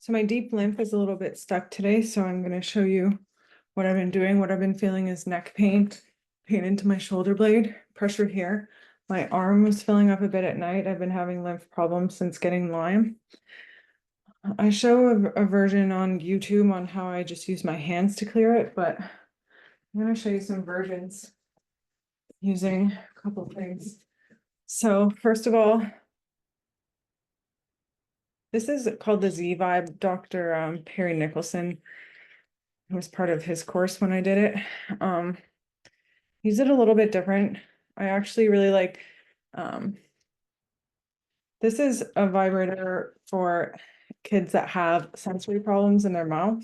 So my deep lymph is a little bit stuck today, so I'm going to show you what I've been doing. What I've been feeling is neck pain, pain into my shoulder blade, pressure here. My arm was filling up a bit at night. I've been having lymph problems since getting Lyme. I show a version on YouTube on how I just use my hands to clear it, but I'm going to show you some versions using a couple things. So first of all, this is called the Z Vibe. Dr. Perry Nicholson, it was part of his course when I did it. Use it a little bit different. I actually really like, this is a vibrator for kids that have sensory problems in their mouth.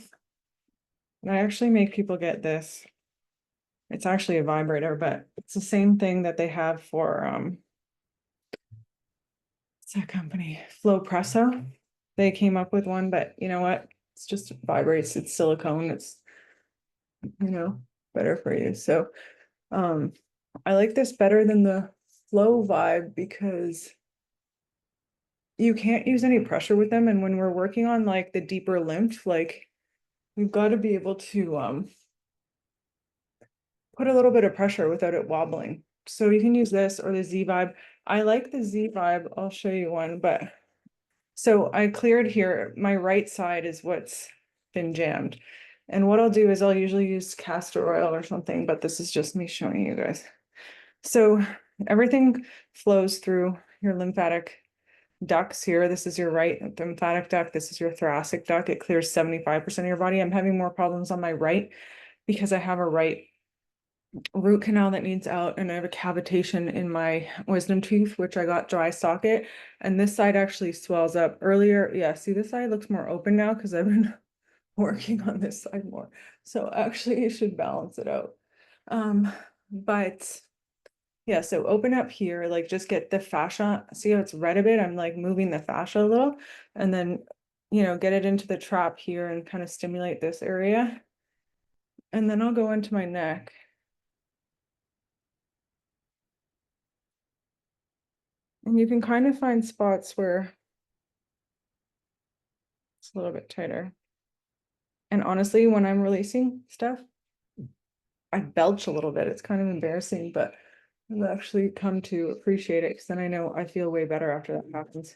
And I actually make people get this. It's actually a vibrator, but it's the same thing that they have for, what's that company? Flowpresso. They came up with one, but you know what? It's just vibrates, it's silicone, it's, better for you. So, I like this better than the Flow Vibe because you can't use any pressure with them. And when we're working on like the deeper lymph, like we've got to be able to put a little bit of pressure without it wobbling. So you can use this or the Z Vibe. I like the Z Vibe. I'll show you one, but so I cleared here. My right side is what's been jammed. And what I'll do is I'll usually use castor oil or something, but this is just me showing you guys. So everything flows through your lymphatic ducts here. This is your right lymphatic duct. This is your thoracic duct. It clears 75% of your body. I'm having more problems on my right because I have a right root canal that needs out, and I have a cavitation in my wisdom tooth, which I got dry socket. And this side actually swells up earlier. Yeah, see, this side looks more open now because I've been working on this side more. So actually it should balance it out. But yeah, so open up here, like just get the fascia. See how it's red a bit? I'm like moving the fascia a little, and then, get it into the trap here and kind of stimulate this area. And then I'll go into my neck. And you can kind of find spots where it's a little bit tighter. And honestly, when I'm releasing stuff, I belch a little bit. It's kind of embarrassing, but I've actually come to appreciate it because then I know I feel way better after that happens.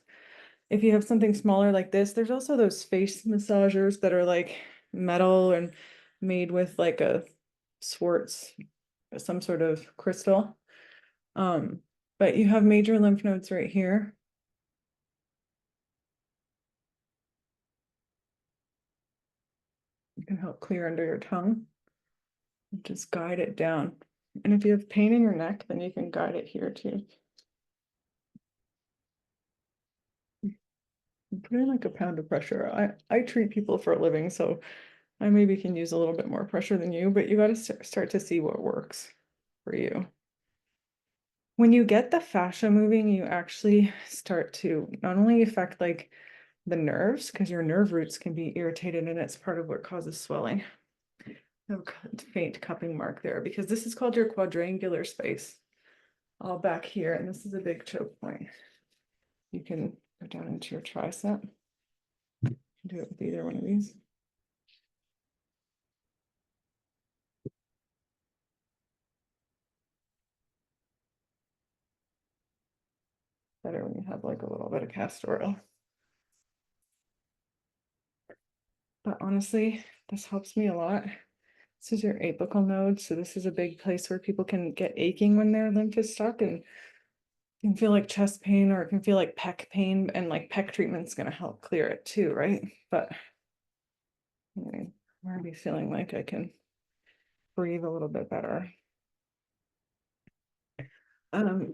If you have something smaller like this, there's also those face massagers that are like metal and made with like a Swartz, some sort of crystal. But you have major lymph nodes right here. You can help clear under your tongue. Just guide it down. And if you have pain in your neck, then you can guide it here too. Put in like a pound of pressure. I treat people for a living, so I maybe can use a little bit more pressure than you, but you got to start to see what works for you. When you get the fascia moving, you actually start to not only affect like the nerves, because your nerve roots can be irritated and it's part of what causes swelling. A faint cupping mark there because this is called your quadrangular space. All back here, and this is a big choke point. You can go down into your tricep. Do it with either one of these. Better when you have like a little bit of castor oil. But honestly, this helps me a lot. This is your apical node. So this is a big place where people can get aching when their lymph is stuck and can feel like chest pain, or it can feel like pec pain, and like pec treatment's going to help clear it too, right? But anyway, I'm already feeling like I can breathe a little bit better.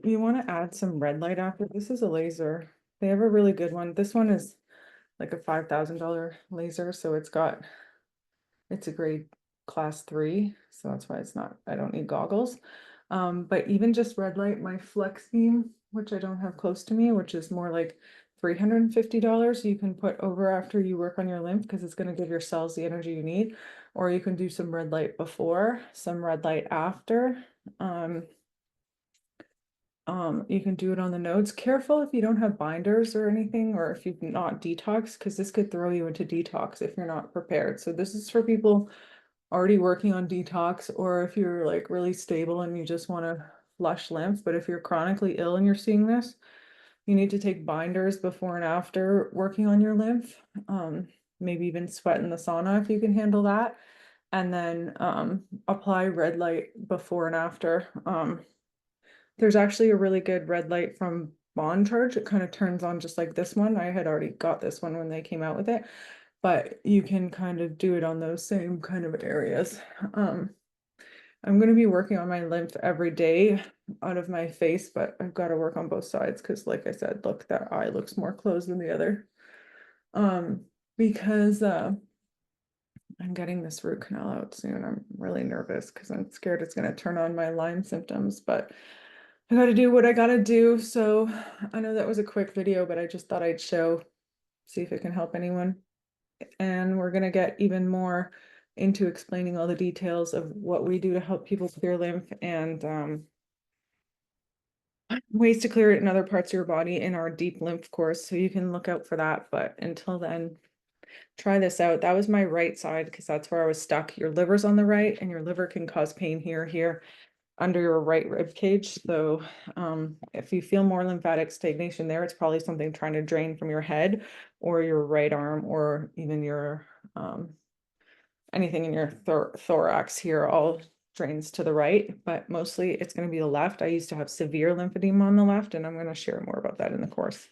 You want to add some red light after. This is a laser. They have a really good one. This one is like a $5,000 laser, so it's a grade class 3, so that's why I don't need goggles. But even just red light, my flex beam, which I don't have close to me, which is more like $350, you can put over after you work on your lymph because it's going to give your cells the energy you need. Or you can do some red light before, some red light after. You can do it on the nodes. Careful if you don't have binders or anything, or if you've not detoxed, because this could throw you into detox if you're not prepared. So this is for people already working on detox, or if you're like really stable and you just want to flush lymph. But if you're chronically ill and you're seeing this, you need to take binders before and after working on your lymph. Maybe even sweat in the sauna if you can handle that. And then apply red light before and after. There's actually a really good red light from Bond Charge. It kind of turns on just like this one. I had already got this one when they came out with it, but you can kind of do it on those same kind of areas. I'm going to be working on my lymph every day out of my face, but I've got to work on both sides because, like I said, look, that eye looks more closed than the other. Because I'm getting this root canal out soon. I'm really nervous because I'm scared it's going to turn on my Lyme symptoms, but I got to do what I got to do. So I know that was a quick video, but I just thought I'd show, see if it can help anyone. And we're going to get even more into explaining all the details of what we do to help people clear lymph and ways to clear it in other parts of your body in our deep lymph course. So you can look out for that. But until then, try this out. That was my right side because that's where I was stuck. Your liver's on the right, and your liver can cause pain here under your right rib cage. So if you feel more lymphatic stagnation there, it's probably something trying to drain from your head or your right arm, or even your anything in your thorax here, all drains to the right, but mostly it's going to be the left. I used to have severe lymphedema on the left, and I'm going to share more about that in the course.